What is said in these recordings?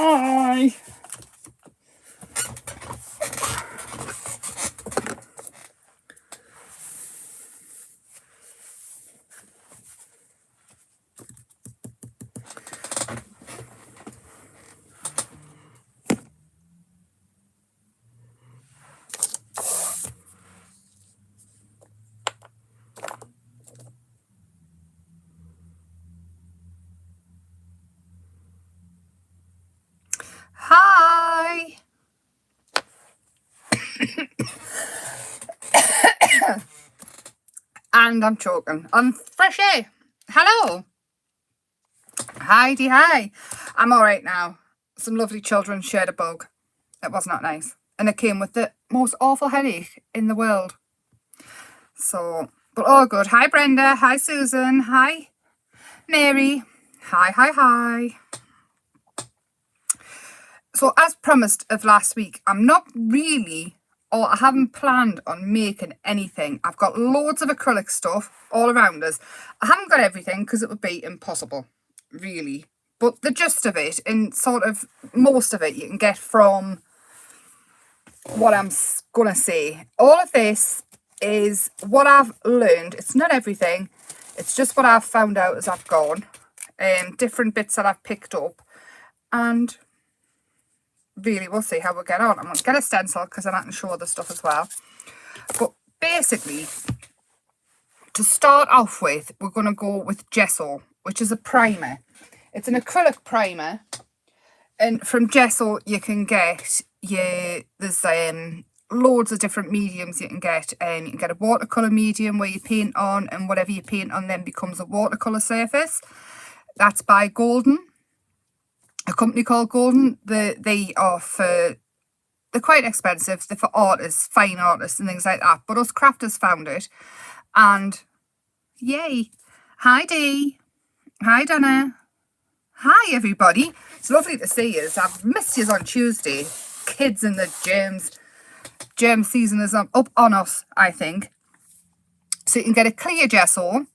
Hi. Hi. And I'm choking. I'm fresh air. Hello. Heidi, hi. I'm all right now. Some lovely children shared a bug. It was not nice. And it came with the most awful headache in the world. So, but all good. Hi, Brenda. Hi, Susan. Hi, Mary. Hi, hi, hi. So, as promised of last week, I'm not really, or I haven't planned on making anything. I've got loads of acrylic stuff all around us. I haven't got everything because it would be impossible, really. But the gist of it, and sort of most of it, you can get from what I'm going to say. All of this is what I've learned. It's not everything. It's just what I've found out as I've gone. Different bits that I've picked up. And really, we'll see how we get on. I'm going to get a stencil because then I can show other stuff as well. But basically, to start off with, we're going to go with gesso, which is a primer. It's an acrylic primer. And from gesso, you can get, there's loads of different mediums you can get. You can get a watercolour medium where you paint on, and whatever you paint on then becomes a watercolour surface. That's by Golden. A company called Golden. They're quite expensive. They're for artists, fine artists and things like that. But us crafters found it. And yay. Hi Dee. Hi Donna. Hi everybody. It's lovely to see you. I've missed you on Tuesday. Kids in the germ season is up on us, I think. So you can get a clear gesso,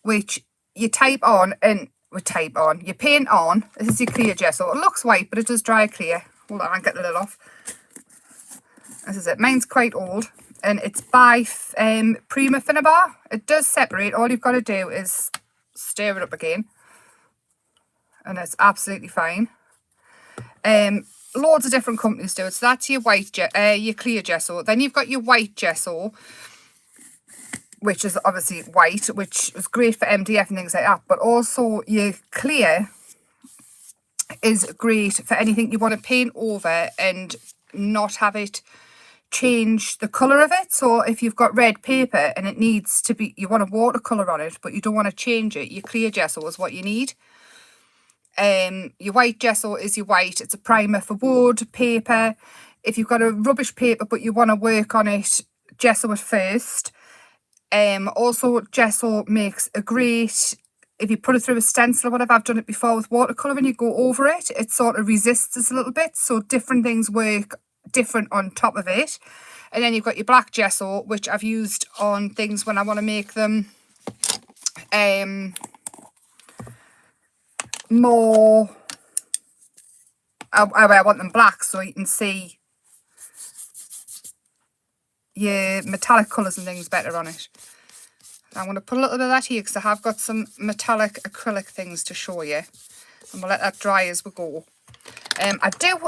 which you type on and you paint on. This is your clear gesso. It looks white, but it does dry clear. Hold on, I'll get the lid off. This is it. Mine's quite old, and it's by Prima Finnabar. It does separate. All you've got to do is stir it up again, and it's absolutely fine. Loads of different companies do it. So that's your your clear gesso. Then you've got your white gesso, which is obviously white, which is great for MDF and things like that. But also your clear is great for anything you want to paint over and not have it change the colour of it. So if you've got red paper and it needs to be, you want a watercolour on it, but you don't want to change it, your clear gesso is what you need. Your white gesso is your white. It's a primer for wood, paper. If you've got a rubbish paper but you want to work on it, gesso it first. Also, gesso makes a great, if you put it through a stencil or whatever, I've done it before with watercolour, and you go over it, it sort of resists us a little bit. So different things work different on top of it. And then you've got your black gesso, which I've used on things when I want to make them more, I want them black so you can see your metallic colours and things better on it. I'm going to put a little bit of that here because I have got some metallic acrylic things to show you, and we'll let that dry as we go. I do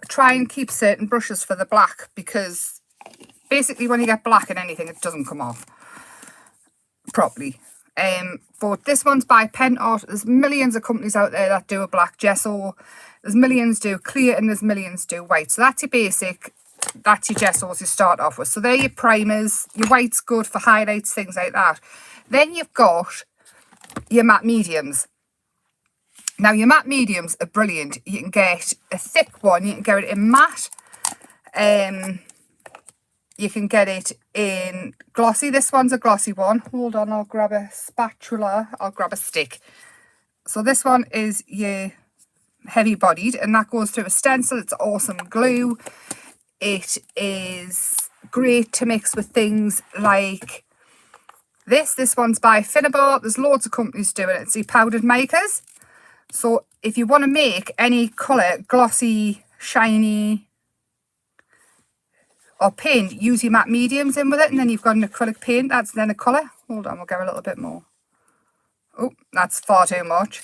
try and keep certain brushes for the black, because basically when you get black in anything, it doesn't come off properly. But this one's by Pen Art. There's millions of companies out there that do a black gesso. There's millions do clear, and there's millions do white. So that's your basic. That's your gessos you start off with. So they're your primers. Your white's good for highlights, things like that. Then you've got your matte mediums. Now your matte mediums are brilliant. You can get a thick one. You can get it in matte. You can get it in glossy. This one's a glossy one. Hold on, I'll grab a spatula. I'll grab a stick. So this one is your heavy bodied, and that goes through a stencil. It's awesome glue. It is great to mix with things like this. This one's by Finnabar. There's loads of companies doing it. It's the powdered makers. So if you want to make any colour glossy, shiny or paint, use your matte mediums in with it, and then you've got an acrylic paint that's then a colour. Hold on, we'll go a little bit more. Oh, that's far too much.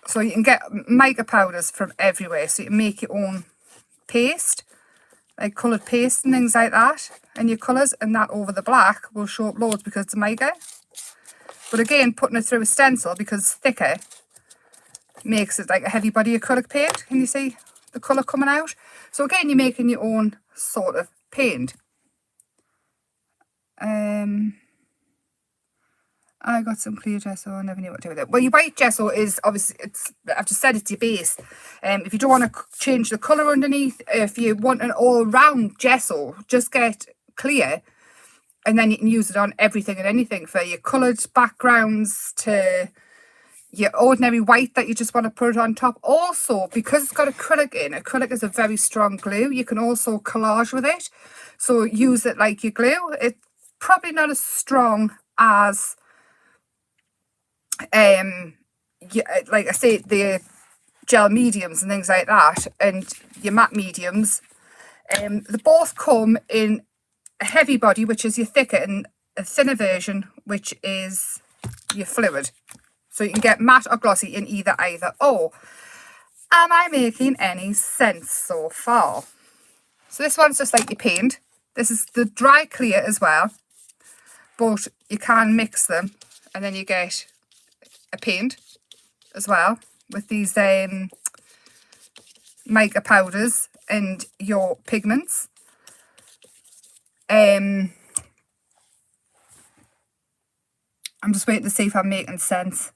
So you can get mica powders from everywhere, so you can make your own paste, like coloured paste and things like that, and your colours, and that over the black will show up loads because it's mica. But again, putting it through a stencil because it's thicker makes it like a heavy body acrylic paint. Can you see the colour coming out? So again, you're making your own sort of paint. I got some clear gesso. I never knew what to do with it. Well, your white gesso is obviously, I've just said it's your base. If you don't want to change the colour underneath, if you want an all-round gesso, just get clear, and then you can use it on everything and anything, for your coloured backgrounds to your ordinary white that you just want to put it on top. Also, because it's got acrylic in, acrylic is a very strong glue. You can also collage with it, so use it like your glue. It's probably not as strong as like I say, the gel mediums and things like that, and your matte mediums. They both come in a heavy body, which is your thicker, and a thinner version, which is your fluid. So you can get matte or glossy in either or. Am I making any sense so far? So this one's just like your paint. This is the dry clear as well, but you can mix them, and then you get a paint as well with these mica powders and your pigments. I'm just waiting to see if I'm making sense,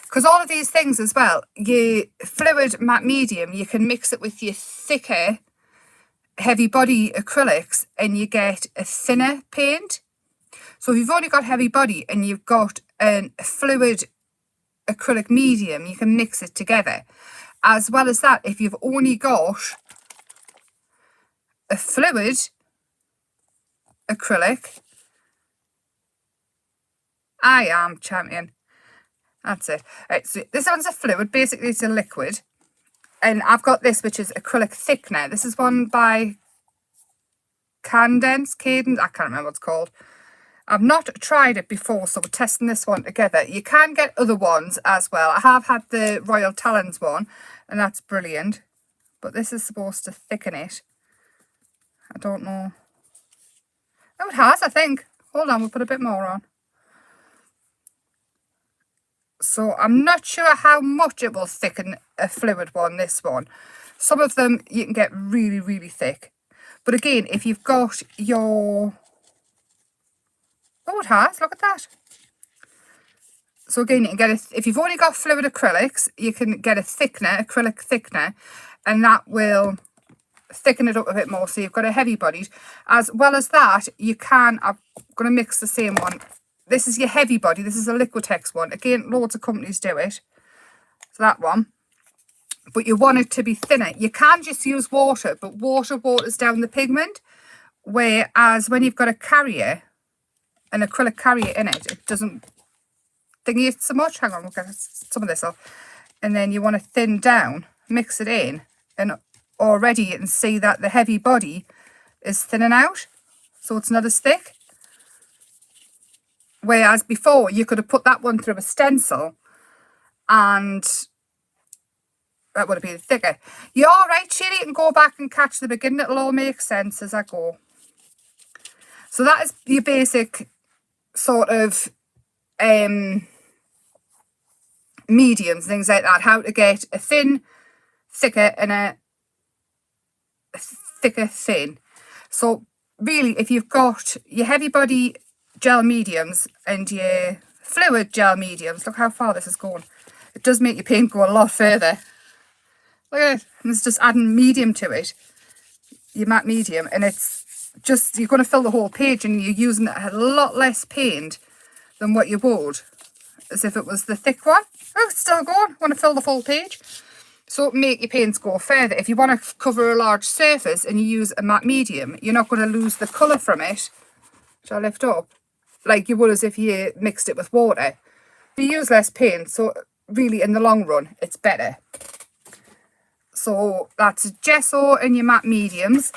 because all of these things as well, your fluid matte medium, you can mix it with your thicker heavy body acrylics and you get a thinner paint. So if you've only got heavy body and you've got a fluid acrylic medium, you can mix it together. As well as that, if you've only got a fluid acrylic, I am champion. That's it. Right, so this one's a fluid, basically it's a liquid. And I've got this, which is acrylic thickener. This is one by Cadence, I can't remember what it's called. I've not tried it before, so we're testing this one together. You can get other ones as well. I have had the Royal Talons one, and that's brilliant. But this is supposed to thicken it. I don't know. Oh, it has, I think. Hold on, we'll put a bit more on. So I'm not sure how much it will thicken a fluid one, this one. Some of them you can get really, really thick. But again, if you've got your... Oh, it has, look at that. So again, you can get if you've only got fluid acrylics, you can get a thickener, acrylic thickener, and that will thicken it up a bit more. So you've got a heavy bodied. As well as that, you can, I'm going to mix the same one. This is your heavy body. This is a Liquitex one. Again, loads of companies do it. So that one. But you want it to be thinner. You can just use water, but water waters down the pigment. Whereas when you've got a carrier, an acrylic carrier in it, it doesn't thingy it so much. Hang on, we'll get some of this off. And then you want to thin down, mix it in, and already you can see that the heavy body is thinning out, so it's not as thick. Whereas before, you could have put that one through a stencil and that would have been thicker. You're all right, Shirley, you can go back and catch the beginning. It'll all make sense as I go. So that is your basic sort of mediums, things like that. How to get a thin, thicker, and a thicker thin. So really, if you've got your heavy body gel mediums and your fluid gel mediums, look how far this is going. It does make your paint go a lot further. Look at it. And it's just adding medium to it, your matte medium, and it's just, you're going to fill the whole page and you're using a lot less paint than what you would as if it was the thick one. Oh, it's still going. Want to fill the full page. So make your paints go further. If you want to cover a large surface and you use a matte medium, you're not going to lose the colour from it. Shall I lift up? Like you would as if you mixed it with water. you use less paint, so really in the long run it's better. So that's gesso and your matte mediums.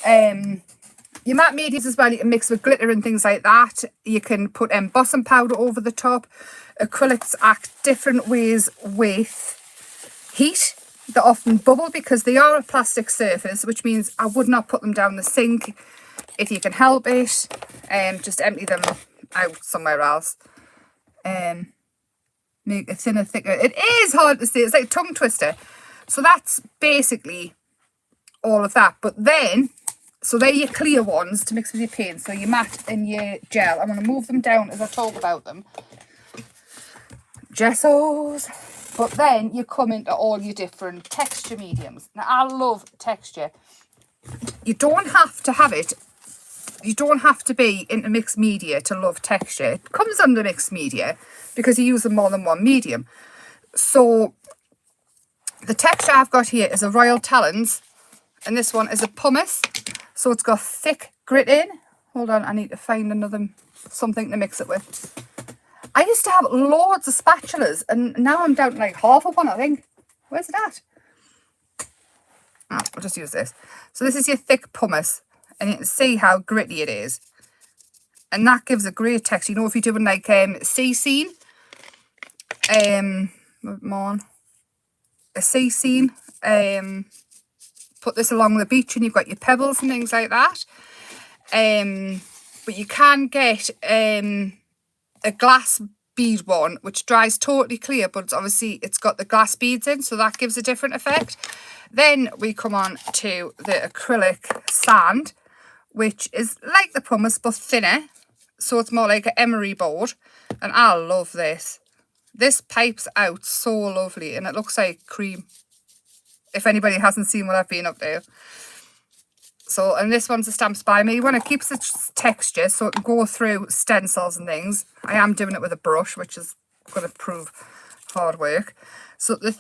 Your matte mediums as well, you can mix with glitter and things like that. You can put embossing powder over the top. Acrylics act different ways with heat. They often bubble because they are a plastic surface, which means I would not put them down the sink if you can help it. Just empty them out somewhere else. Make it thinner, thicker. It is hard to say. It's like a tongue twister. So that's basically all of that. But then, so they're your clear ones to mix with your paint. So your matte and your gel. I'm going to move them down as I talk about them. Gessos. But then you come into all your different texture mediums. Now, I love texture. You don't have to have it. You don't have to be into mixed media to love texture. It comes under mixed media because you use more than one medium. So the texture I've got here is a Royal Talons, and this one is a pumice. So it's got thick grit in. Hold on, I need to find another something to mix it with. I used to have loads of spatulas, and now I'm down to like half of one, I think. Where's it at? Oh, I'll just use this. So this is your thick pumice, and you can see how gritty it is. And that gives a great texture. You know, if you're doing like sea scene, more a sea scene, put this along the beach and you've got your pebbles and things like that. But you can get a glass bead one which dries totally clear, but it's got the glass beads in, so that gives a different effect. Then we come on to the acrylic sand, which is like the pumice but thinner, so it's more like an emery board, and I love this. This pipes out so lovely, and it looks like cream, if anybody hasn't seen what I've been up to. So, and this one's a Stamps by Me one. It keeps its texture so it can go through stencils and things. I am doing it with a brush, which is going to prove hard work. So the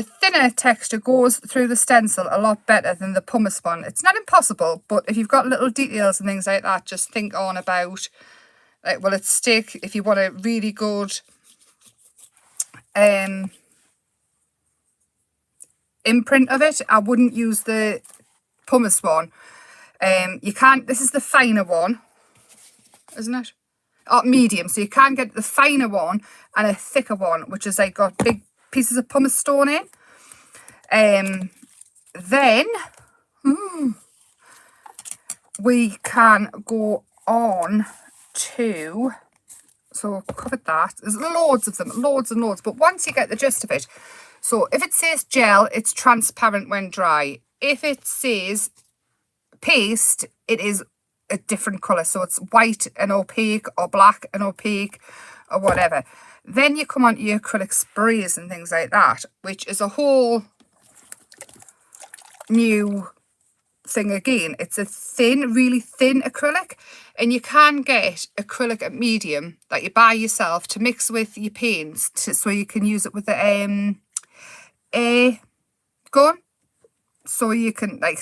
thinner texture goes through the stencil a lot better than the pumice one. It's not impossible, but if you've got little details and things like that, just think on about, like, will it stick? If you want a really good imprint of it, I wouldn't use the pumice one. You can't, this is the finer one, isn't it? Oh, medium. So you can get the finer one and a thicker one, which is like got big pieces of pumice stone in. Then we can go on to, so I've covered that. There's loads of them, loads and loads. But once you get the gist of it, so if it says gel, it's transparent when dry. If it says paste, it is a different colour. So it's white and opaque, or black and opaque, or whatever. Then you come on to your acrylic sprays and things like that, which is a whole new thing again. It's a thin, really thin acrylic, and you can get acrylic at medium that you buy yourself to mix with your paints so you can use it with the air gun. So you can, like,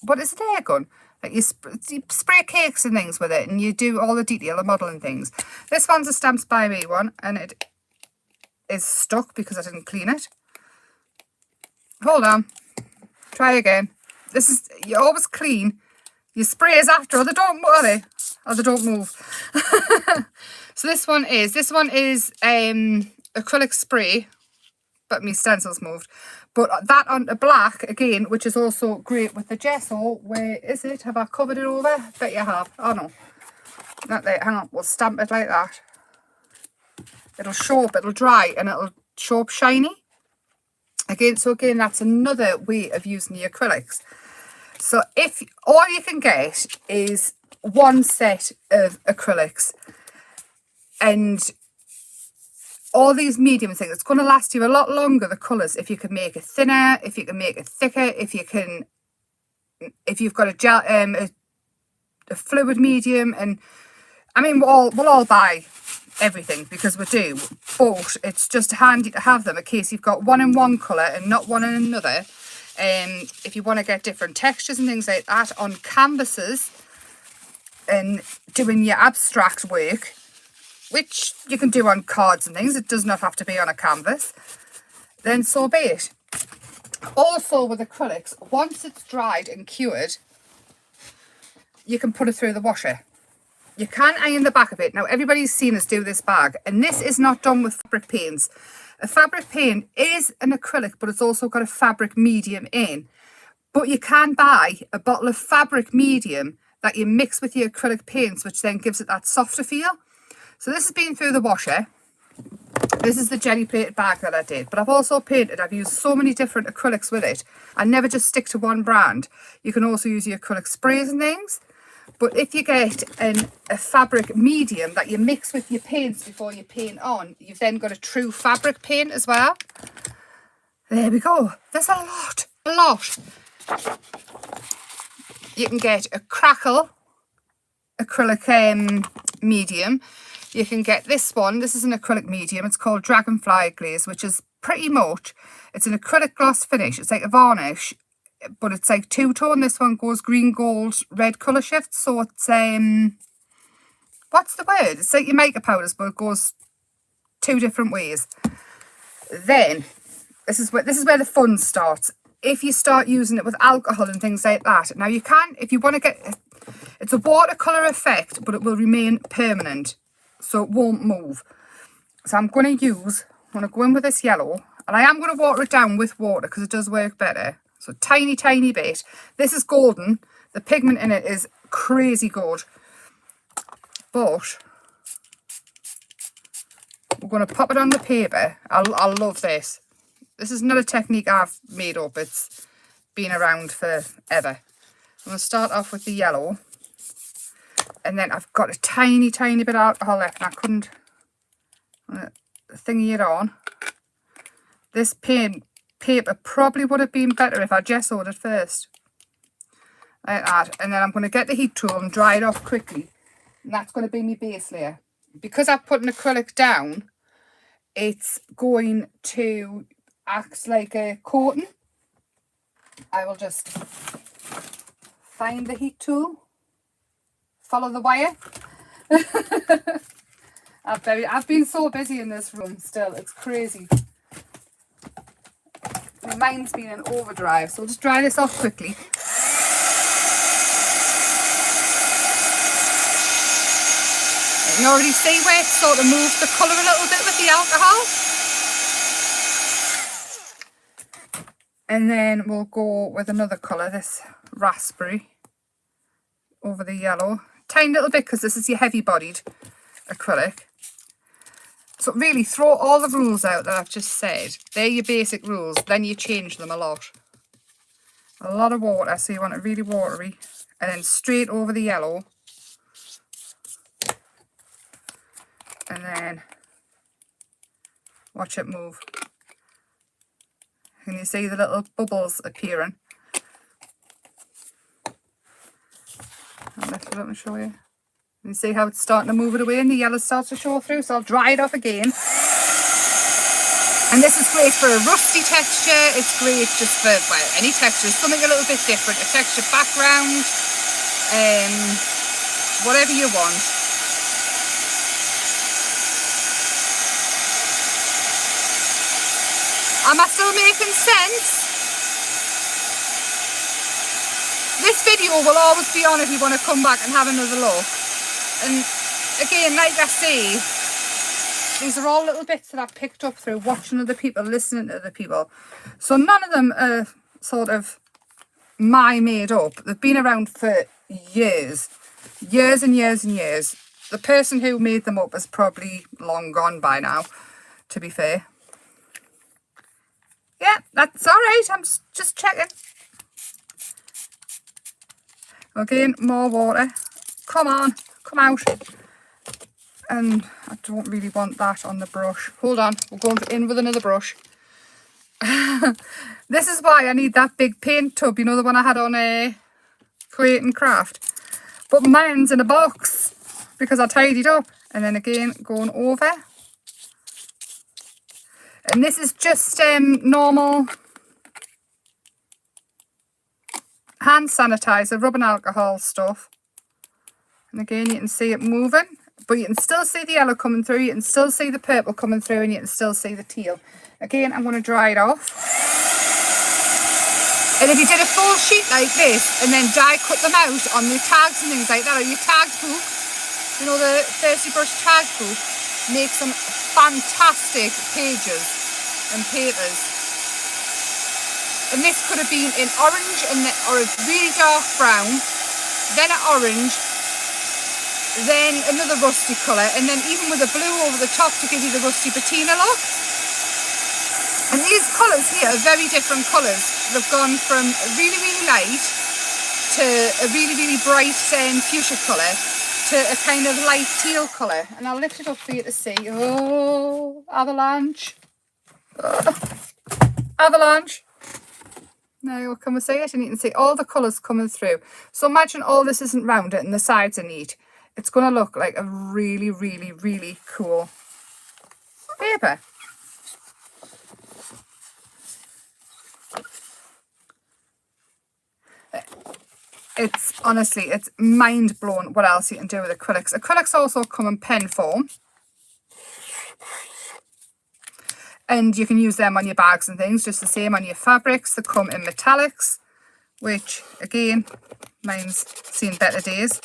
what is it, air gun? Like you spray cakes and things with it, and you do all the detail and model and things. This one's a Stamps by Me one, and it is stuck because I didn't clean it. Hold on. Try again. This is, you always clean your sprays after, or they don't move. So this one is acrylic spray, but my stencil's moved. But that onto black again, which is also great with the gesso. Where is it? Have I covered it over? Bet you have. Oh no. Not there. Hang on. We'll stamp it like that. It'll show up, it'll dry, and it'll show up shiny. Again, so again, that's another way of using the acrylics. So if all you can get is one set of acrylics and all these medium things, it's going to last you a lot longer, the colours, if you can make it thinner, if you can make it thicker, if you've got a gel, a fluid medium. And I mean, we'll all buy everything because we do, but it's just handy to have them in case you've got one in one colour and not one in another. If you want to get different textures and things like that on canvases and doing your abstract work, which you can do on cards and things. It does not have to be on a canvas. Then so be it. Also with acrylics, once it's dried and cured, you can put it through the washer. You can iron the back of it. Now, everybody's seen us do this bag, and this is not done with fabric paints. A fabric paint is an acrylic, but it's also got a fabric medium in. But you can buy a bottle of fabric medium that you mix with your acrylic paints, which then gives it that softer feel. So this has been through the washer. This is the jelly plated bag that I did, but I've also painted. I've used so many different acrylics with it. I never just stick to one brand. You can also use your acrylic sprays and things. But if you get a fabric medium that you mix with your paints before you paint on, you've then got a true fabric paint as well. There we go. There's a lot. You can get a crackle acrylic medium. You can get this one. This is an acrylic medium. It's called Dragonfly Glaze, which is pretty much, it's an acrylic gloss finish. It's like a varnish, but it's like two-tone. This one goes green, gold, red colour shifts. So it's, what's the word? It's like your makeup powders, but it goes two different ways. Then, this is where the fun starts. If you start using it with alcohol and things like that. Now you can, if you want to get, it's a watercolour effect, but it will remain permanent. So it won't move. So I'm going to go in with this yellow. And I am going to water it down with water because it does work better. So tiny bit. This is golden. The pigment in it is crazy good. But we're going to pop it on the paper. I love this. This is not a technique I've made up. It's been around forever. I'm going to start off with the yellow. And then I've got a tiny bit of alcohol left. And I couldn't thingy it on. This paper probably would have been better if I gessoed it first. Like that. And then I'm going to get the heat tool and dry it off quickly. And that's going to be my base layer. Because I've put an acrylic down, it's going to act like a coating. I will just find the heat tool. Follow the wire. I've been so busy in this room still. It's crazy. My mind's been in overdrive, so I'll just dry this off quickly. You can already see where it sort of moves the colour a little bit with the alcohol. And then we'll go with another colour, this raspberry, over the yellow. Tiny little bit because this is your heavy bodied acrylic. So really throw all the rules out that I've just said. They're your basic rules, then you change them a lot. A lot of water, so you want it really watery. And then straight over the yellow. And then watch it move. Can you see the little bubbles appearing? I'll lift it up and show you. You see how it's starting to move it away and the yellow starts to show through, so I'll dry it off again. And this is great for a rusty texture. It's great just for, well, any texture, something a little bit different, a texture background, whatever you want. Am I still making sense? This video will always be on if you want to come back and have another look. And again, like I say, these are all little bits that I've picked up through watching other people, listening to other people. So none of them are sort of my made up. They've been around for years. Years and years and years. The person who made them up is probably long gone by now, to be fair. Yeah, that's all right. I'm just checking. Again, more water. Come on, come out. And I don't really want that on the brush. Hold on, we're going in with another brush. This is why I need that big paint tub, you know, the one I had on Create and Craft. But mine's in a box because I tidied up. And then again, going over. And this is just normal hand sanitizer, rubbing alcohol stuff. And again, you can see it moving. but you can still see the yellow coming through, you can still see the purple coming through, and you can still see the teal. Again, I'm going to dry it off. And if you did a full sheet like this and then die cut them out on the tags and things like that, or your tagged book, you know, the Thirsty Brush tag book, makes some fantastic pages and papers. And this could have been in orange or a really dark brown, then an orange, then another rusty colour, and then even with a blue over the top to give you the rusty patina look. And these colours here are very different colours. They've gone from really, really light to a really, really bright fuchsia colour to a kind of light teal colour. And I'll lift it up for you to see. Oh, avalanche. Avalanche. Now, can we see it? And you can see all the colours coming through. So imagine all this isn't rounded and the sides are neat. It's going to look like a really, really, really cool paper. It's honestly, it's mind blowing what else you can do with acrylics. Acrylics also come in pen form. And you can use them on your bags and things, just the same on your fabrics. They come in metallics, which again, mine's seen better days.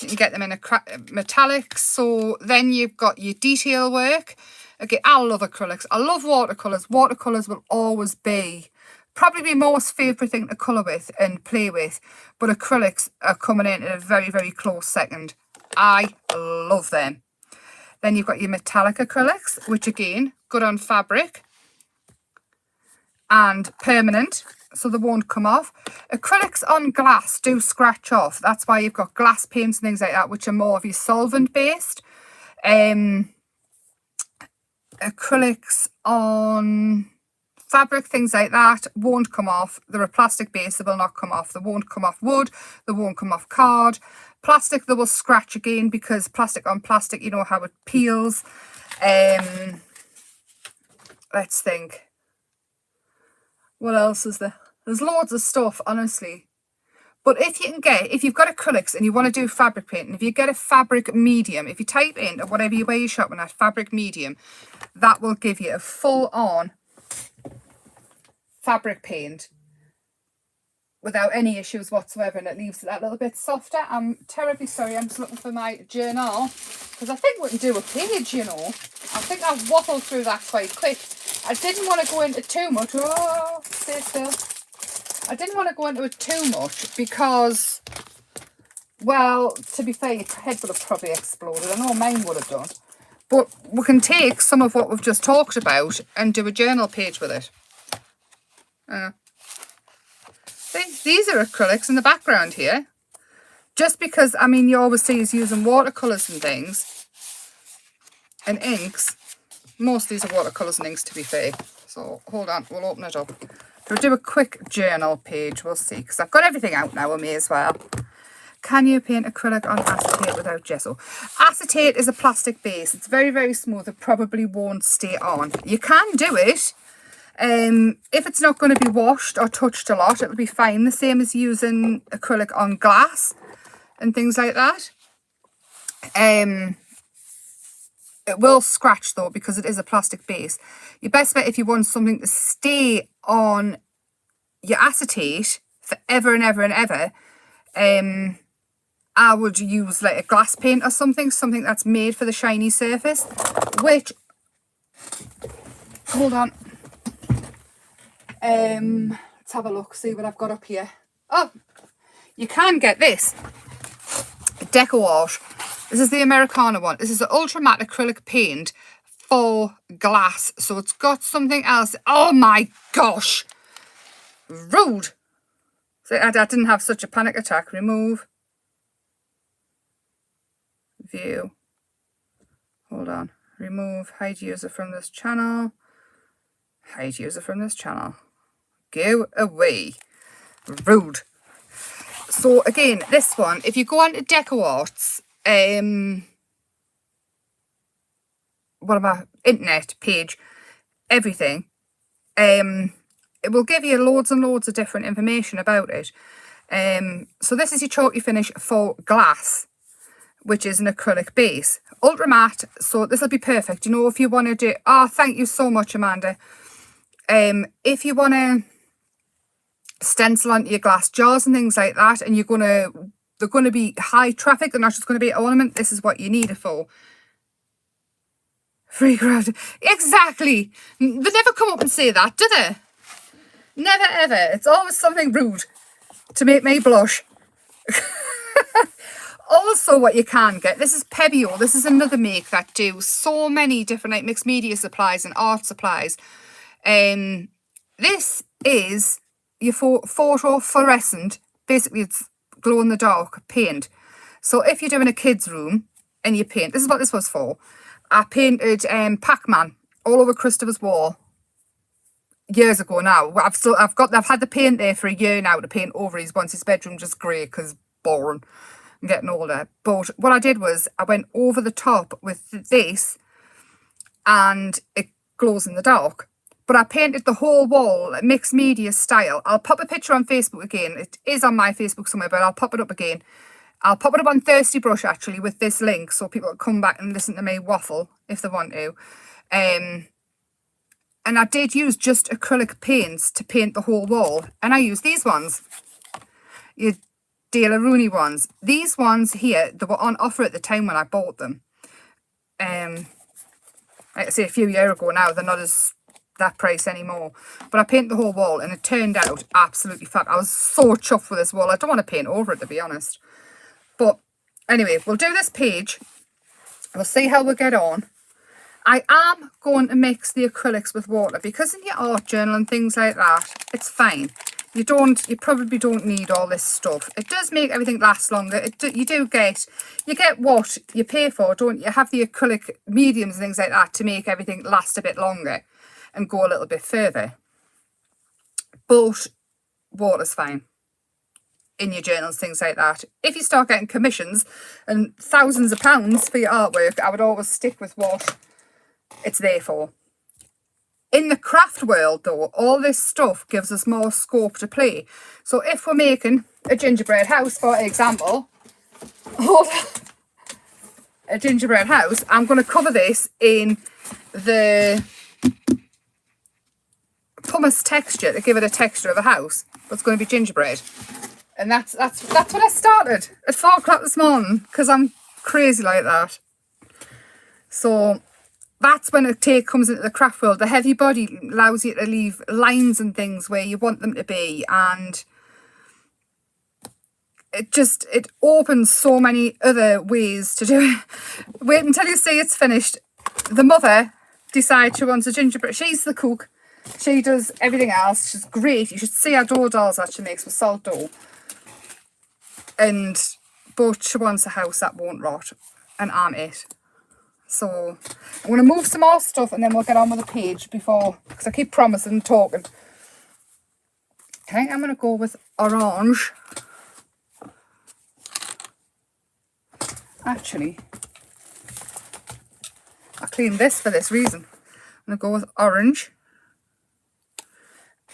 You can get them in metallics. So then you've got your detail work. Again, I love acrylics. I love watercolours. Watercolours will always be probably my most favourite thing to colour with and play with. But acrylics are coming in at a very, very close second. I love them. Then you've got your metallic acrylics, which again, good on fabric and permanent, so they won't come off. Acrylics on glass do scratch off. That's why you've got glass paints and things like that, which are more of your solvent based. Acrylics on fabric, things like that, won't come off. They're a plastic base, they will not come off. They won't come off wood, they won't come off card. Plastic, they will scratch again, because plastic on plastic, you know how it peels. Let's think. What else is there? There's loads of stuff, honestly. But if you've got acrylics and you want to do fabric painting, if you get a fabric medium, if you type in whatever you wear your shopping at, fabric medium, that will give you a full-on fabric paint without any issues whatsoever, and it leaves it that little bit softer. I'm terribly sorry, I'm just looking for my journal, because I think we can do a page, you know. I think I've waffled through that quite quick. I didn't want to go into too much. Oh, stay still. I didn't want to go into it too much because, well, to be fair, your head would have probably exploded. I know mine would have done. But we can take some of what we've just talked about and do a journal page with it. These are acrylics in the background here. Just because, I mean, you always see us using watercolours and things. And inks. Most of these are watercolours and inks, to be fair. So, hold on, we'll open it up. We'll do a quick journal page, we'll see. Because I've got everything out now with me as well. Can you paint acrylic on acetate without gesso? Acetate is a plastic base. It's very, very smooth. It probably won't stay on. You can do it. If it's not going to be washed or touched a lot, it'll be fine. The same as using acrylic on glass and things like that. It will scratch though, because it is a plastic base. Your best bet, if you want something to stay on your acetate forever and ever and ever, I would use like a glass paint or something that's made for the shiny surface, which, hold on. Let's have a look, see what I've got up here. Oh, you can get this Deco Wash. This is the Americana one. This is the Ultra Matte Acrylic Paint for glass. So it's got something else. Oh my gosh. Rude. So I didn't have such a panic attack. Remove. View. Hold on. Remove. Hide user from this channel. Hide user from this channel. Go away. Rude. So again, this one, if you go on to Deco Arts, what about internet page, everything, it will give you loads and loads of different information about it. So this is your chalky finish for glass, which is an acrylic base. Ultra matte, so this will be perfect. You know, if you want to do, oh, thank you so much, Amanda. If you want to stencil onto your glass jars and things like that, and they're going to be high traffic, they're not just going to be an ornament, this is what you need it for. Free crowd. Exactly. They never come up and say that, do they? Never ever. It's always something rude to make me blush. Also, what you can get, this is Pebeo. This is another make that do so many different like mixed media supplies and art supplies. This is your photo fluorescent. Basically, it's glow in the dark paint. So if you're doing a kid's room and you paint, this is what this was for. I painted Pac-Man all over Christopher's wall years ago now. I've had the paint there for a year now to paint over his bedroom, just grey because boring. I'm getting older. But what I did was I went over the top with this and it glows in the dark. But I painted the whole wall mixed media style. I'll pop a picture on Facebook again. It is on my Facebook somewhere, but I'll pop it up again. I'll pop it up on Thirsty Brush actually with this link so people can come back and listen to me waffle if they want to. And I did use just acrylic paints to paint the whole wall. And I used these ones. Your De La Rooney ones. These ones here, they were on offer at the time when I bought them. Like I say, a few years ago now, they're not as that price anymore. But I painted the whole wall and it turned out absolutely fab. I was so chuffed with this wall. I don't want to paint over it, to be honest. But anyway, we'll do this page. We'll see how we get on. I am going to mix the acrylics with water because in your art journal and things like that, it's fine. You probably don't need all this stuff. It does make everything last longer. You get what you pay for, don't you? You have the acrylic mediums and things like that to make everything last a bit longer and go a little bit further. But water's fine in your journals, things like that. If you start getting commissions and thousands of pounds for your artwork, I would always stick with what it's there for. In the craft world though, all this stuff gives us more scope to play. So if we're making a gingerbread house, for example, a gingerbread house, I'm going to cover this in the pumice texture to give it a texture of a house, but it's going to be gingerbread. And that's what I started at 4 o'clock this morning because I'm crazy like that. So that's when it comes into the craft world. The heavy body allows you to leave lines and things where you want them to be, and it opens so many other ways to do it. Wait until you see it's finished. The mother decides she wants a gingerbread. She's the cook. She does everything else. She's great. You should see her dough dolls that she makes with salt dough. But she wants a house that won't rot, and I'm it. So I'm going to move some more stuff and then we'll get on with the page because I keep promising and talking. Okay, I'm going to go with orange. Actually, I cleaned this for this reason. I'm going to go with orange.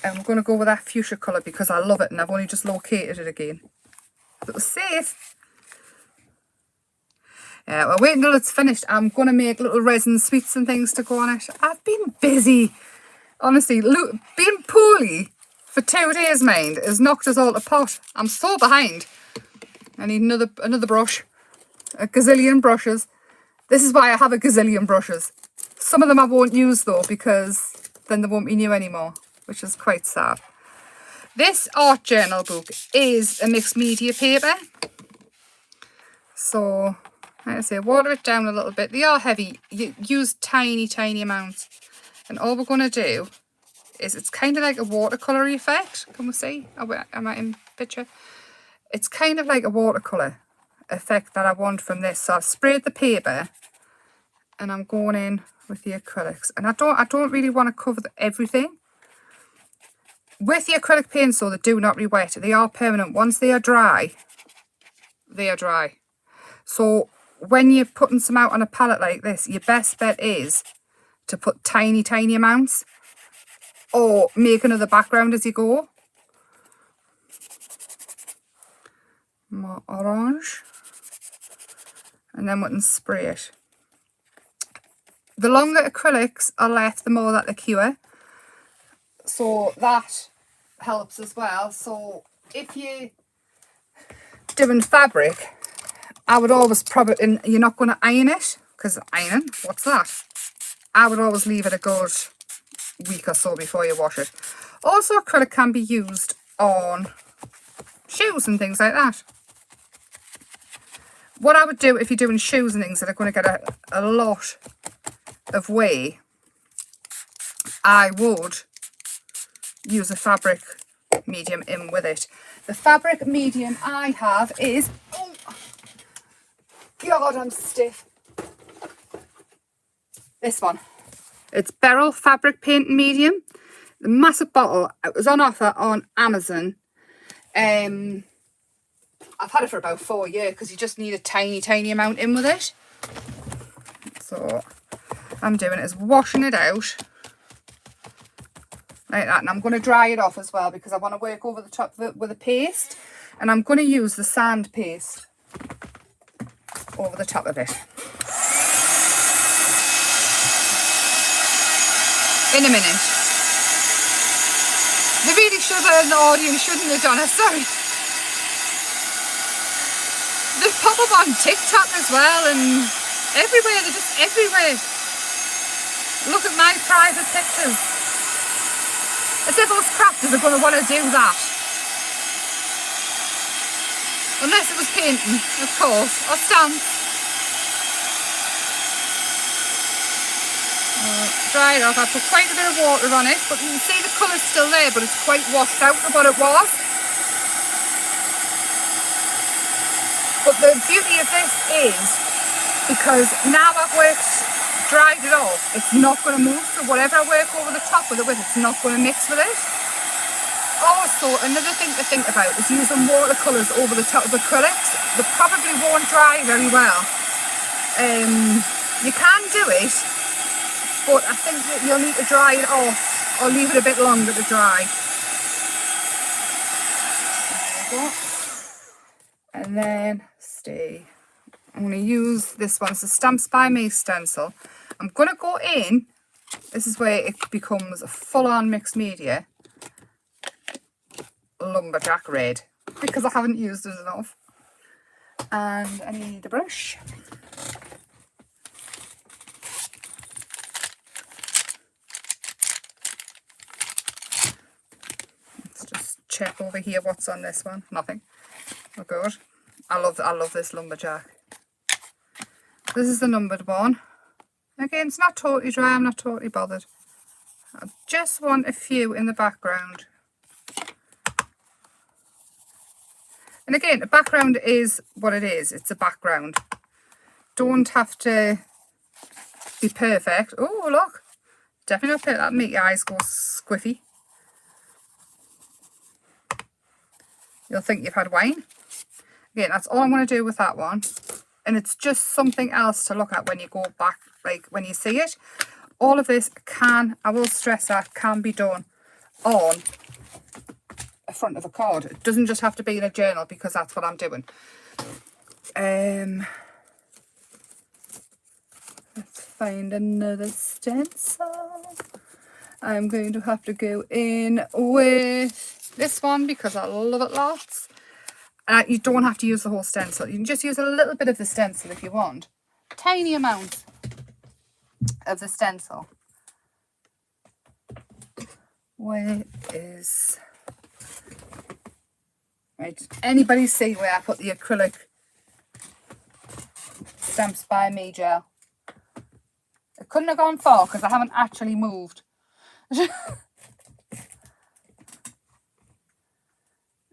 And we're going to go with that fuchsia colour because I love it and I've only just located it again. It was safe. Yeah, well, wait until it's finished. I'm going to make little resin sweets and things to go on it. I've been busy. Honestly, look, being poorly for 2 days, mind, has knocked us all to pot. I'm so behind. I need another brush. A gazillion brushes. This is why I have a gazillion brushes. Some of them I won't use, though, because then they won't be new anymore, which is quite sad. This art journal book is a mixed media paper. So, like I say, water it down a little bit. They are heavy. You use tiny, tiny amounts. And all we're going to do is, it's kind of like a watercolour effect. Can we see? Am I in picture? It's kind of like a watercolour effect that I want from this. So I've sprayed the paper and I'm going in with the acrylics. And I don't really want to cover everything. With the acrylic paints, though, they do not re-wet. They are permanent. Once they are dry, they are dry. So when you're putting some out on a palette like this, your best bet is to put tiny, tiny amounts or make another background as you go. More orange. and then we can spray it. The longer acrylics are left, the more that they cure. So that helps as well. So if you're doing fabric, I would always probably, and you're not going to iron it, because ironing, what's that? I would always leave it a good week or so before you wash it. Also, acrylic can be used on shoes and things like that. What I would do if you're doing shoes and things that are going to get a lot of wear, I would use a fabric medium in with it. The fabric medium I have is, oh God, I'm stiff. This one. It's Beryl Fabric Paint Medium. The massive bottle. It was on offer on Amazon. I've had it for about 4 years because you just need a tiny amount in with it. So I'm doing is washing it out like that, and I'm going to dry it off as well because I want to work over the top of it with a paste, and I'm going to use the sand paste over the top of it. In a minute. The really should have, the audience shouldn't have done it, sorry. They pop up on TikTok as well and everywhere, they're just everywhere. Look at my private pictures. As if us crafters are going to want to do that. Unless it was painting, of course, or stamps. Dry it off. I put quite a bit of water on it, but you can see the colour's still there, but it's quite washed out of what it was. But the beauty of this is, because now I've dried it off, it's not going to move, so whatever I work over the top of it with, it's not going to mix with it. Also, another thing to think about is using watercolours over the top of acrylics. They probably won't dry very well. You can do it, but I think that you'll need to dry it off or leave it a bit longer to dry. There we go. And then stay. I'm going to use this one. It's a Stamps by Me stencil. I'm going to go in. This is where it becomes a full-on mixed media. Lumberjack red. Because I haven't used it enough. And I need a brush. Let's just check over here what's on this one. Nothing. Oh good. I love this lumberjack. This is the numbered one. Again, it's not totally dry, I'm not totally bothered. I just want a few in the background. And again, the background is what it is. It's a background. Don't have to be perfect. Oh, look. Definitely not perfect. That'll make your eyes go squiffy. You'll think you've had wine. Again, that's all I'm going to do with that one. And it's just something else to look at when you go back, like when you see it. All of this can, I will stress that, can be done on a front of a card. It doesn't just have to be in a journal because that's what I'm doing. Let's find another stencil. I'm going to have to go in with this one because I love it lots. You don't have to use the whole stencil. You can just use a little bit of the stencil if you want. Tiny amount of the stencil. Where is... Right, anybody see where I put the acrylic Stamps by Me gel? It couldn't have gone far because I haven't actually moved.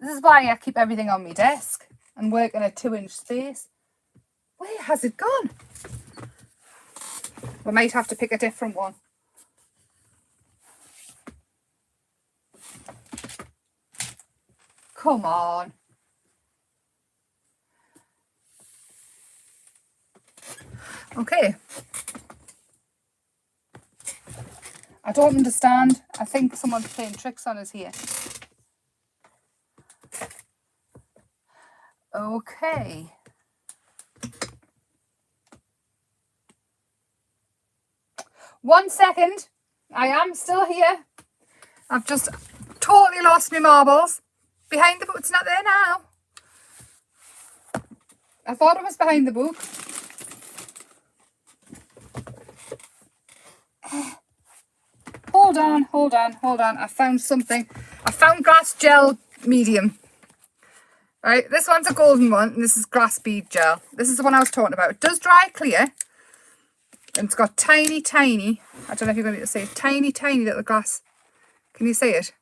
This is why I keep everything on my desk and work in a 2-inch space. Where has it gone? We might have to pick a different one. Come on. Okay. I don't understand. I think someone's playing tricks on us here. Okay. 1 second. I am still here. I've just totally lost my marbles. Behind the book. It's not there now. I thought it was behind the book. Hold on, hold on, hold on. I found something. I found glass gel medium. Right, this one's a golden one, and this is glass bead gel. This is the one I was talking about. It does dry clear, and it's got tiny, tiny, I don't know if you're going to see it, tiny, tiny little glass. Can you see it?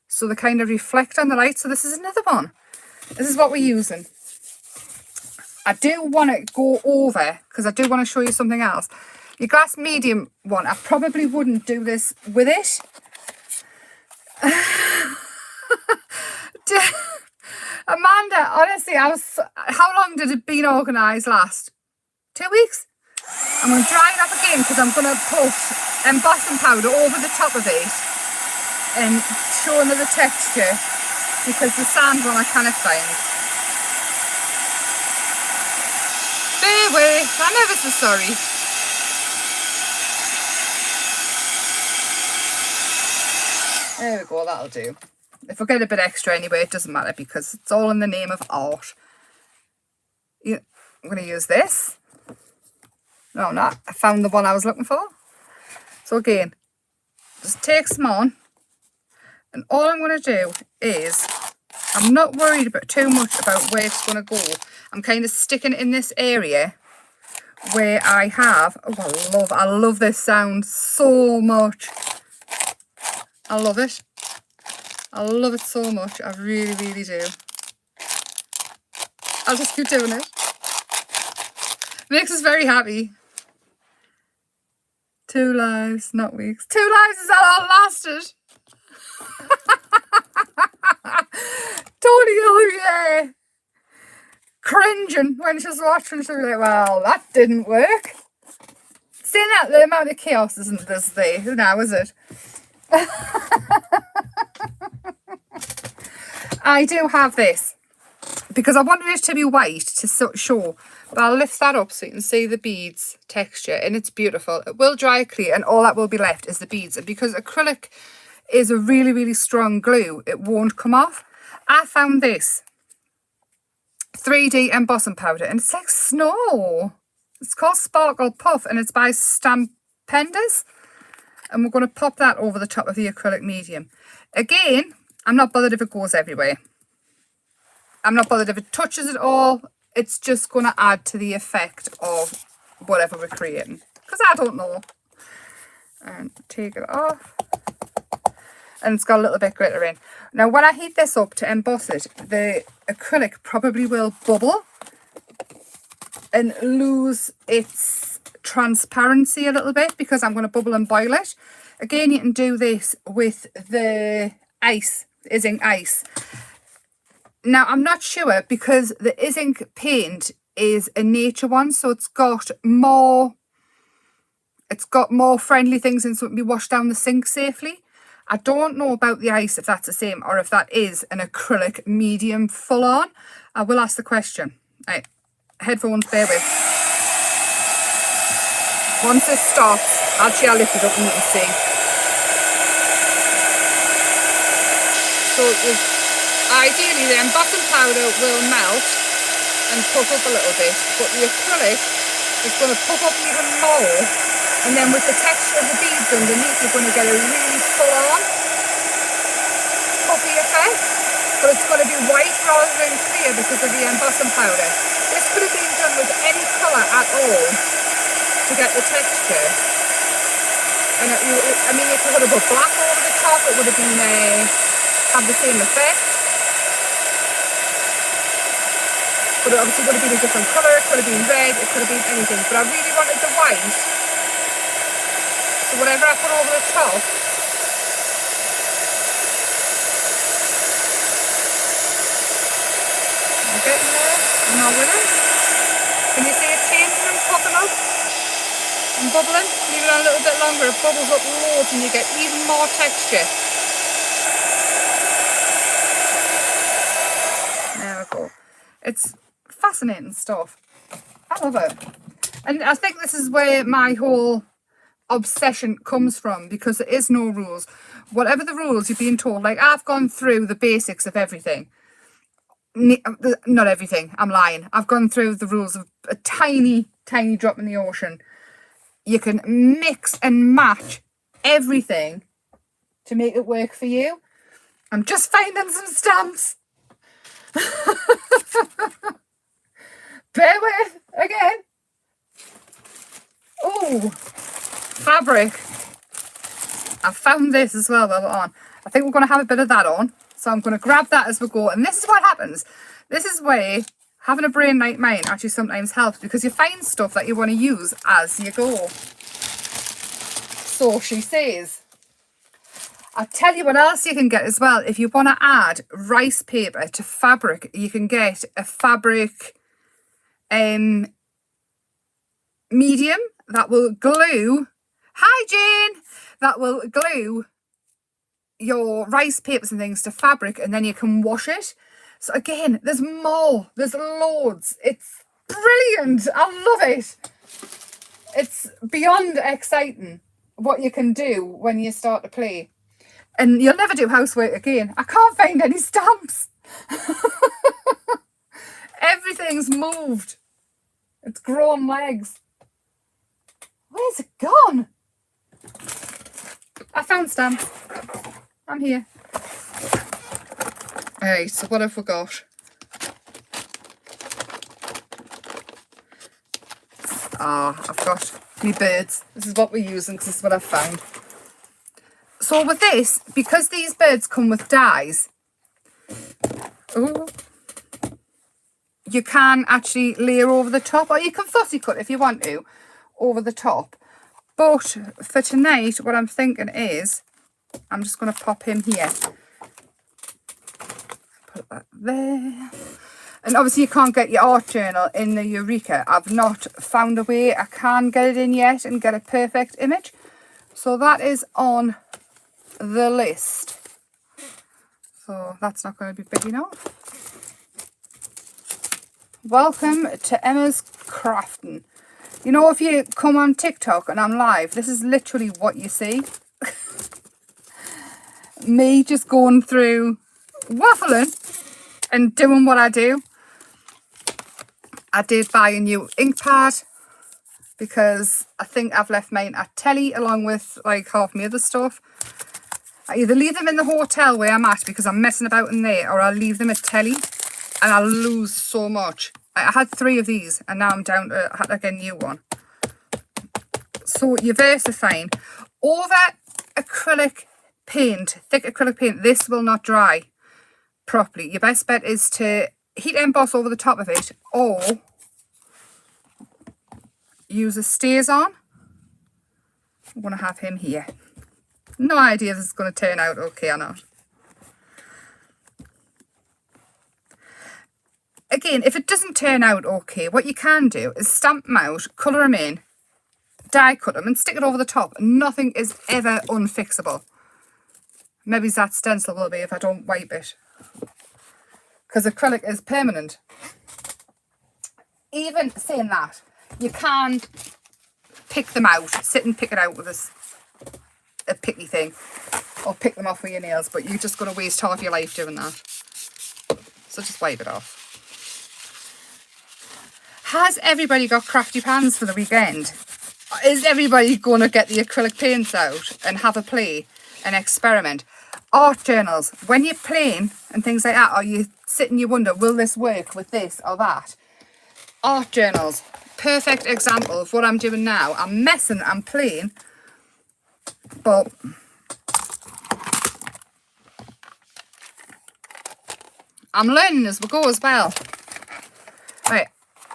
So they kind of reflect on the light. So this is another one. This is what we're using. I do want to go over, because I do want to show you something else. Your glass medium one, I probably wouldn't do this with it. Amanda, honestly, how long did it been organised last? 2 weeks? I'm going to dry it up again because I'm going to put embossing powder over the top of it and show another texture, because the sand one I cannot find. Bear with, I'm ever so sorry. There we go, that'll do. If I get a bit extra anyway, it doesn't matter because it's all in the name of art. I'm going to use this. No, I'm not. I found the one I was looking for. So again, just take some on. And all I'm going to do is, I'm not worried about too much about where it's going to go. I'm kind of sticking in this area where I have, oh, I love this sound so much. I love it. I love it so much. I really, really do. I'll just keep doing it. Makes us very happy. 2 lives, not weeks. 2 lives is how long lasted. Tony over there cringing when she's watching. She'll be like, well, that didn't work. Seeing that, the amount of chaos isn't this there now, is it? I do have this because I wanted it to be white to show, but I'll lift that up so you can see the beads texture, and it's beautiful. It will dry clear and all that will be left is the beads, and because acrylic is a really, really strong glue, it won't come off. I found this 3D embossing powder, and it's like snow. It's called Sparkle Puff, and it's by Stampenders. And we're going to pop that over the top of the acrylic medium. Again, I'm not bothered if it goes everywhere. I'm not bothered if it touches it all. It's just going to add to the effect of whatever we're creating. Because I don't know. And take it off. And it's got a little bit glitter in. Now, when I heat this up to emboss it, the acrylic probably will bubble and lose its transparency a little bit because I'm going to bubble and boil it. Again, you can do this with the ice, Ink ice. Now, I'm not sure because the Ink paint is a nature one, so it's got more friendly things in, so it can be washed down the sink safely. I don't know about the ice, if that's the same, or if that is an acrylic medium full on. I will ask the question. Right, headphones, bear with. Once this starts, actually I'll lift it up and you can see. So ideally the embossing powder will melt and puff up a little bit, but the acrylic is going to puff up even more. And then with the texture of the beads underneath, you're going to get a really full-on puffy effect. But it's going to be white rather than clear because of the embossing powder. This could have been done with any colour at all to get the texture. And I mean, if you would have put black over the top, it would have been had the same effect. But it obviously would have been a different colour. It could have been red. It could have been anything. But I really wanted the white. So whatever I put over the top, I'm getting there, I'm not with it. Can you see it changing and popping up and bubbling? Leave it on a little bit longer, it bubbles up loads and you get even more texture. There we go. It's fascinating stuff. I love it. And I think this is where my whole obsession comes from, because there is no rules. Whatever the rules you're being told, like I've gone through the basics of everything. Not everything, I'm lying. I've gone through the rules of a tiny drop in the ocean. You can mix and match everything to make it work for you. I'm just finding some stamps. Bear with again. Oh, fabric. I found this as well while we're on. I think we're going to have a bit of that on. So I'm going to grab that as we go. And this is what happens. This is where having a brain like mine actually sometimes helps, because you find stuff that you want to use as you go. So she says, I'll tell you what else you can get as well. If you want to add rice paper to fabric, you can get a fabric medium that will glue. Hi, Jane. That will glue your rice papers and things to fabric, and then you can wash it. So again, there's more. There's loads. It's brilliant. I love it. It's beyond exciting what you can do when you start to play. And you'll never do housework again. I can't find any stamps. Everything's moved. It's grown legs. Where's it gone? I found stamps. I'm here. Alright, so what have we got? I've got me birds. This is what we're using because this is what I've found. So with this, because these birds come with dies, you can actually layer over the top, or you can fussy cut if you want to, over the top. But for tonight, what I'm thinking is, I'm just going to pop him here. Put that there. And obviously you can't get your art journal in the Eureka. I've not found a way I can get it in yet and get a perfect image. So that is on the list. So that's not going to be big enough. Welcome to Emma's Crafting. You know, if you come on TikTok and I'm live, this is literally what you see. Me just going through waffling and doing what I do. I did buy a new ink pad because I think I've left mine at telly along with like half my other stuff. I either leave them in the hotel where I'm at because I'm messing about in there, or I'll leave them at telly and I'll lose so much. I had 3 of these and now I'm down to, I had to get a new one. So you're versifying. Over acrylic paint, thick acrylic paint, this will not dry properly. Your best bet is to heat emboss over the top of it, or use a StazOn. I'm going to have him here. No idea if this is going to turn out okay or not. Again, if it doesn't turn out okay, what you can do is stamp them out, colour them in, die cut them and stick it over the top. Nothing is ever unfixable. Maybe that stencil will be if I don't wipe it, because acrylic is permanent. Even saying that, you can pick them out, sit and pick it out with a picky thing, or pick them off with your nails, but you're just going to waste half your life doing that. So just wipe it off. Has everybody got crafty pans for the weekend? Is everybody going to get the acrylic paints out and have a play and experiment? Art journals, when you're playing and things like that, or you sit and you wonder, will this work with this or that? Art journals, perfect example of what I'm doing now. I'm messing, I'm playing, but I'm learning as we go as well. Right,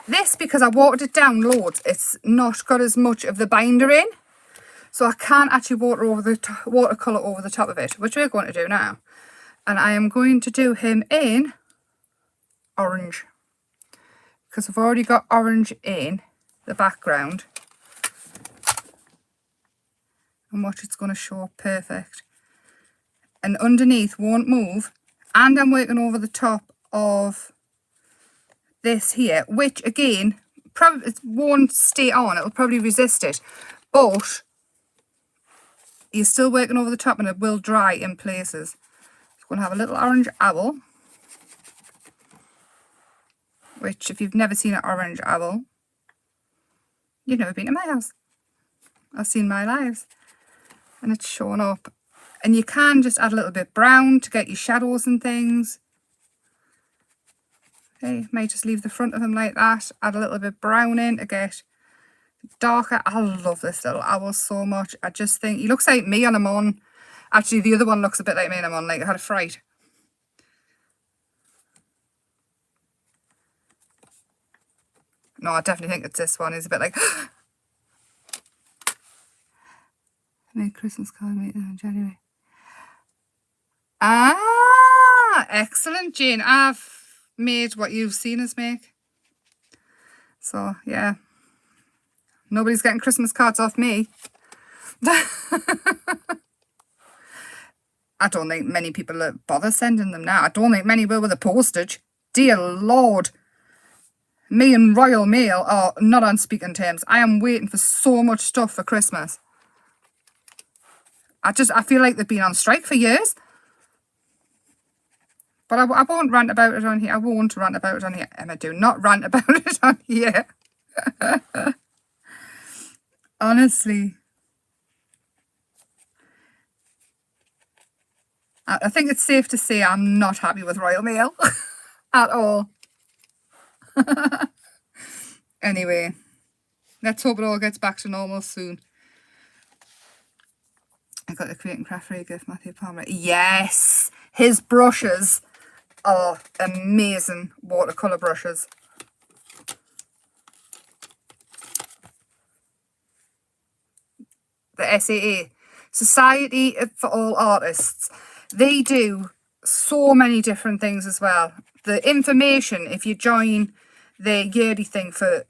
this, because I watered it down loads, it's not got as much of the binder in. So I can't actually watercolour over the top of it, which we're going to do now. And I am going to do him in orange, because I've already got orange in the background. And watch, it's going to show up perfect. And underneath won't move. And I'm working over the top of this here, which again, probably it won't stay on. It'll probably resist it. But you're still working over the top and it will dry in places. I'm going to have a little orange owl, which if you've never seen an orange owl, you've never been to my house. I've seen my lives. And it's showing up. And you can just add a little bit brown to get your shadows and things. Okay, might just leave the front of him like that. Add a little bit brown in to get darker. I love this little owl so much. I just think he looks like me on a mon. Actually, the other one looks a bit like me on a mon, like I had a fright. No, I definitely think it's this one. He's a bit like... Made Christmas card in January. Ah, excellent, Jane. I've made what you've seen us make. So, yeah. Nobody's getting Christmas cards off me. I don't think many people bother sending them now. I don't think many will with the postage. Dear Lord. Me and Royal Mail are not on speaking terms. I am waiting for so much stuff for Christmas. I feel like they've been on strike for years. But I won't rant about it on here. I won't rant about it on here. Emma, do not rant about it on here. Honestly. I think it's safe to say I'm not happy with Royal Mail. At all. Anyway. Let's hope it all gets back to normal soon. I got the Create and Craft free gift, Matthew Palmer. Yes! His brushes are amazing watercolour brushes. The SAA, Society for All Artists. They do so many different things as well. The information, if you join the yearly thing for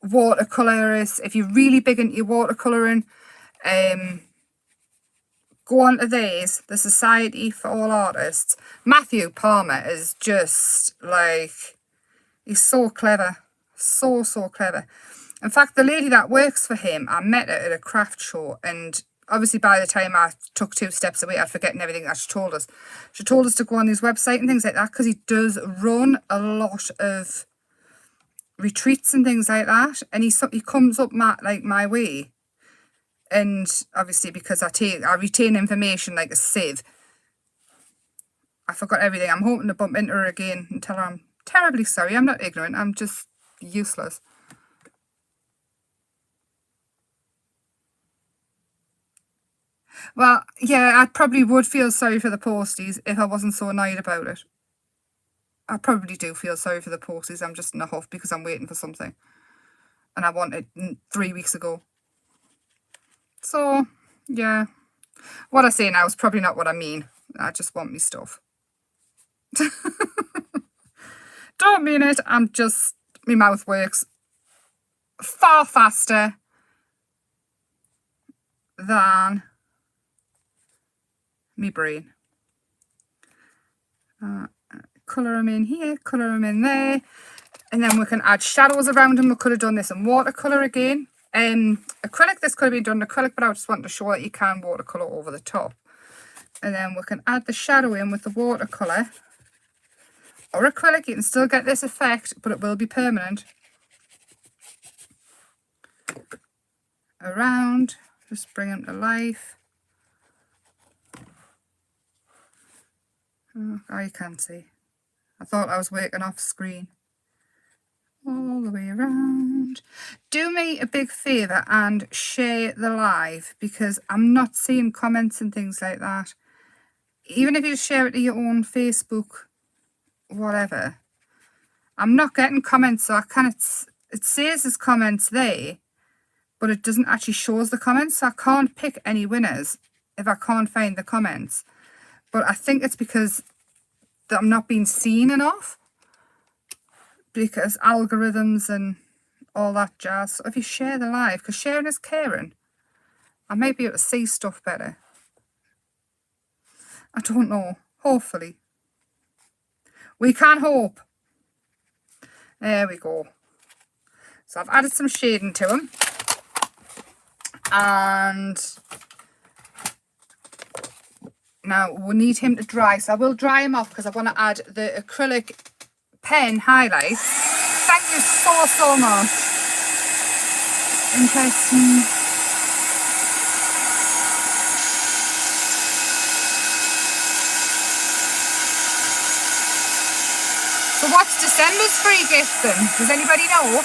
watercolourists, if you're really big into your watercolouring, go on to these, the Society for All Artists. Matthew Palmer is just like, he's so clever. So clever. In fact, the lady that works for him, I met her at a craft show, and obviously by the time I took 2 steps away, I'd forgotten everything that she told us. She told us to go on his website and things like that, because he does run a lot of retreats and things like that, and he comes up my way. And obviously because I retain information like a sieve. I forgot everything. I'm hoping to bump into her again and tell her I'm terribly sorry. I'm not ignorant. I'm just useless. Well, yeah, I probably would feel sorry for the posties if I wasn't so annoyed about it. I probably do feel sorry for the posties. I'm just in a huff because I'm waiting for something. And I want it 3 weeks ago. So, yeah. What I say now is probably not what I mean. I just want me stuff. Don't mean it. I'm just... My mouth works far faster than my brain. Colour them in here, colour them in there. And then we can add shadows around them. We could have done this in watercolour again. Acrylic, this could have been done in acrylic, but I just wanted to show that you can watercolour over the top. And then we can add the shadow in with the watercolour. Or acrylic, you can still get this effect, but it will be permanent. Around, just bring them to life. Oh, you can't see. I thought I was working off screen. All the way around. Do me a big favour and share the live, because I'm not seeing comments and things like that. Even if you share it to your own Facebook, whatever. I'm not getting comments, so it says there's comments there, but it doesn't actually show us the comments, so I can't pick any winners if I can't find the comments. But I think it's because I'm not being seen enough. Because algorithms and all that jazz. So if you share the live, because sharing is caring, I might be able to see stuff better. I don't know. Hopefully. We can hope. There we go. So I've added some shading to them. And Now we need him to dry, so I will dry him off because I want to add the acrylic pen highlights. Thank you so much. Interesting. So what's December's free gift then? Does anybody know?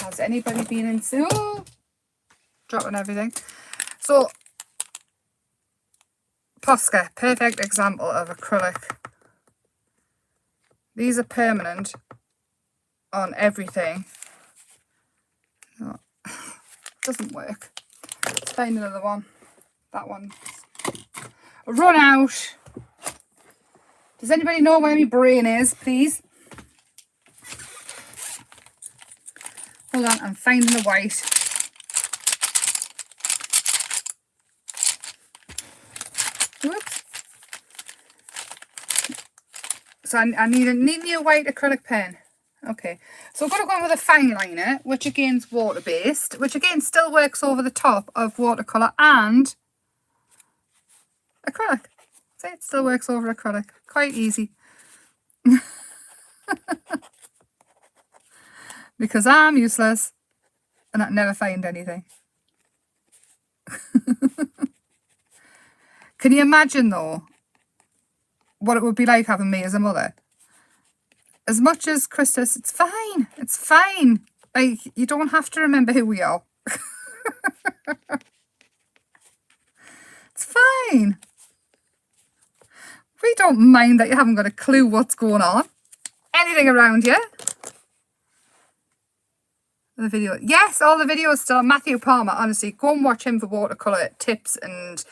Has anybody been in? Oh, dropping everything. So Posca, perfect example of acrylic. These are permanent on everything. Oh, doesn't work. Let's find another one. That one. Run out. Does anybody know where my brain is, please? Hold on, I'm finding the white. Whoops. So I need me a white acrylic pen. Okay, so I'm going to go in with a fine liner, which again is water-based, which again still works over the top of watercolour and acrylic. See, it still works over acrylic. Quite easy. Because I'm useless and I never find anything. Can you imagine though what it would be like having me as a mother? As much as Christus, it's fine. It's fine. Like, you don't have to remember who we are. It's fine. We don't mind that you haven't got a clue what's going on. Anything around you. The video. Yes, all the videos still on Matthew Palmer. Honestly, go and watch him for watercolour tips, and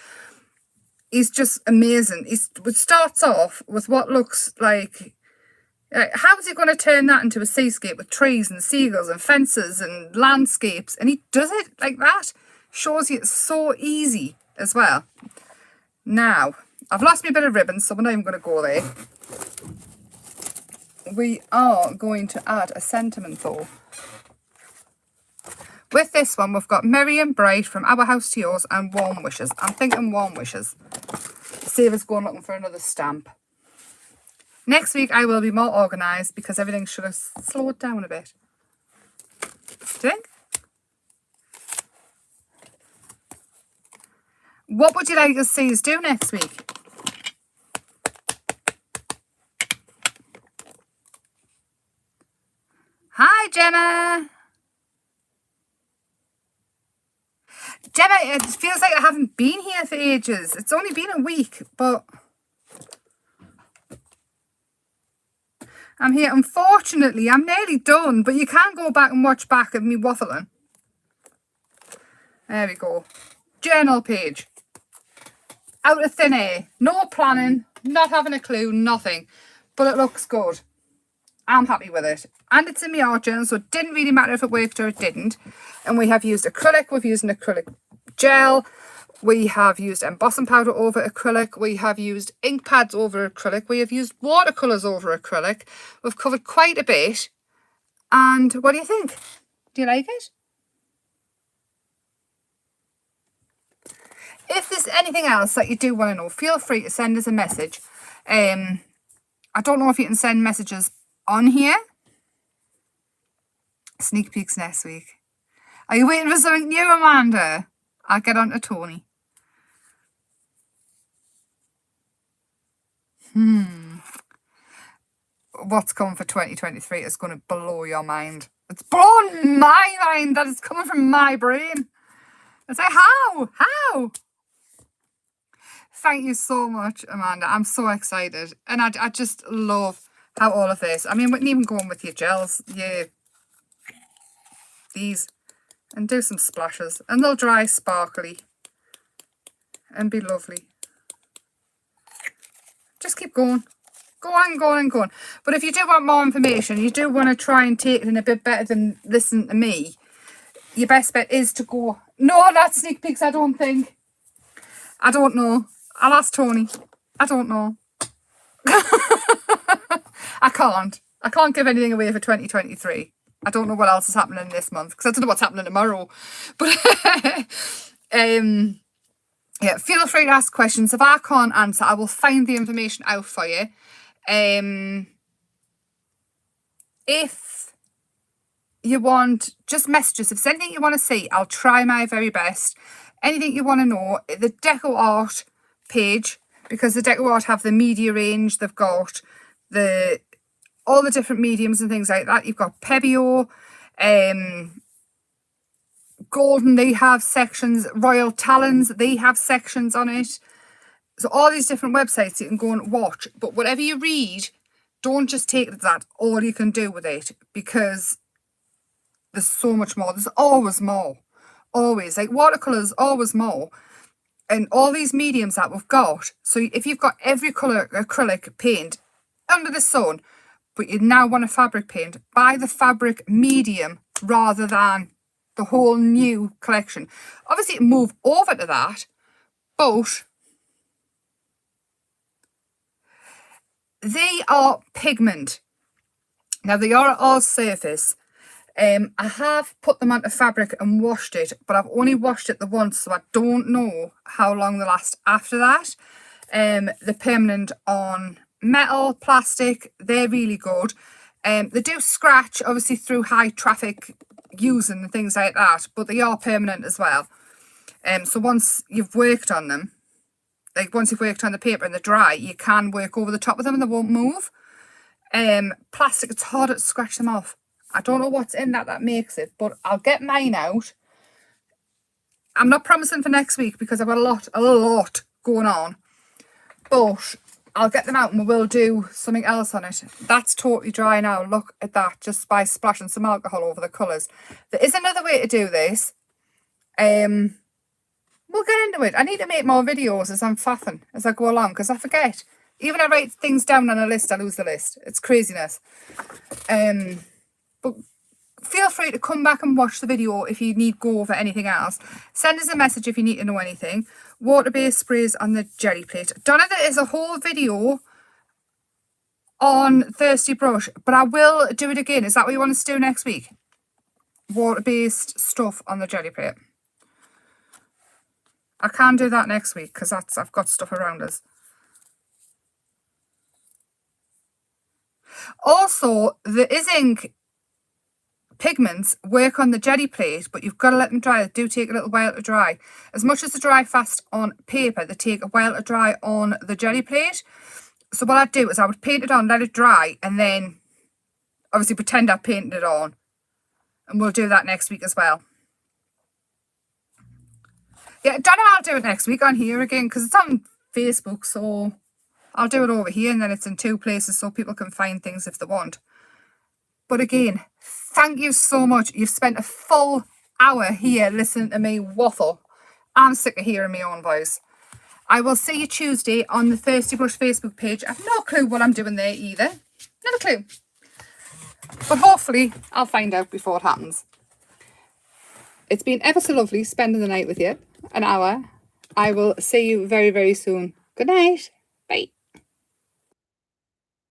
he's just amazing. He starts off with what looks like how is he going to turn that into a seascape with trees and seagulls and fences and landscapes? And he does it like that. Shows you it's so easy as well. Now, I've lost me a bit of ribbon, so we're not even going to go there. We are going to add a sentiment though. With this one, we've got Merry and Bright from Our House to Yours and Warm Wishes. I'm thinking Warm Wishes. Save us going looking for another stamp. Next week, I will be more organised because everything should have slowed down a bit. Do you think? What would you like to see us do next week? Hi, Gemma. Gemma, it feels like I haven't been here for ages. It's only been a week, but I'm here. Unfortunately, I'm nearly done, but you can go back and watch back of me waffling. There we go. Journal page. Out of thin air. No planning, not having a clue, nothing. But it looks good. I'm happy with it. And it's in my art journal, so it didn't really matter if it worked or it didn't. And we have used acrylic. We've used an acrylic gel. We have used embossing powder over acrylic. We have used ink pads over acrylic. We have used watercolours over acrylic. We've covered quite a bit. And what do you think? Do you like it? If there's anything else that you do want to know, feel free to send us a message. I don't know if you can send messages on here. Sneak peeks next week. Are you waiting for something new, Amanda? I'll get on to Tony. What's coming for 2023 is going to blow your mind. It's blown my mind that it's coming from my brain. It's like, how? How? Thank you so much, Amanda. I'm so excited. And I just love how all of this, I mean, we can even go on with your gels. Yeah. These. And do some splashes. And they'll dry sparkly. And be lovely. Just keep going. Go on, go on, go on. But if you do want more information, you do want to try and take it in a bit better than listen to me, your best bet is to go, no, not sneak peeks, I don't think. I don't know. I'll ask Tony. I don't know. I can't give anything away for 2023. I don't know what else is happening this month because I don't know what's happening tomorrow. But yeah, feel free to ask questions. If I can't answer, I will find the information out for you. If you want, just messages. If there's anything you want to see, I'll try my very best. Anything you want to know, the Deco Art page, because the Deco Art have the media range, they've got all the different mediums and things like that. You've got Pebeo, Golden, they have sections. Royal Talons, they have sections on it. So all these different websites you can go and watch. But whatever you read, don't just take it as that all you can do with it, because there's so much more. There's always more. Always. Like watercolours, always more. And all these mediums that we've got. So if you've got every colour acrylic paint under the sun, but you now want a fabric paint, buy the fabric medium rather than the whole new collection. Obviously, move over to that, but they are pigment. Now, they are all surface. I have put them onto fabric and washed it, but I've only washed it the once, so I don't know how long they last after that. They're permanent on metal, plastic. They're really good. They do scratch, obviously, through high traffic using and things like that, but they are permanent as well. So once you've worked on them, like once you've worked on the paper and they're dry, you can work over the top of them and they won't move. Plastic, it's hard to scratch them off. I don't know what's in that makes it, but I'll get mine out. I'm not promising for next week because I've got a lot going on, but I'll get them out and we will do something else on it. That's totally dry now. Look at that, just by splashing some alcohol over the colours. There is another way to do this. We'll get into it. I need to make more videos as I'm faffing, as I go along, because I forget. Even I write things down on a list, I lose the list. It's craziness. But feel free to come back and watch the video if you need go over anything else. Send us a message if you need to know anything. Water-based sprays on the jelly plate. Donna, there is a whole video on Thirsty Brush, but I will do it again. Is that what you want us to do next week? Water-based stuff on the jelly plate. I can do that next week because I've got stuff around us. Also, the ink pigments work on the jelly plate, but you've got to let them dry. They do take a little while to dry. As much as they dry fast on paper, they take a while to dry on the jelly plate. So what I'd do is I would paint it on, let it dry, and then obviously pretend I painted it on. And we'll do that next week as well. Yeah, Donna, I'll do it next week on here again because it's on Facebook, so I'll do it over here and then it's in two places so people can find things if they want. But again, thank you so much. You've spent a full hour here listening to me waffle. I'm sick of hearing my own voice. I will see you Tuesday on the Thirsty Brush Facebook page. I have no clue what I'm doing there either. Not a clue. But hopefully I'll find out before it happens. It's been ever so lovely spending the night with you. An hour. I will see you very, very soon. Good night. Bye.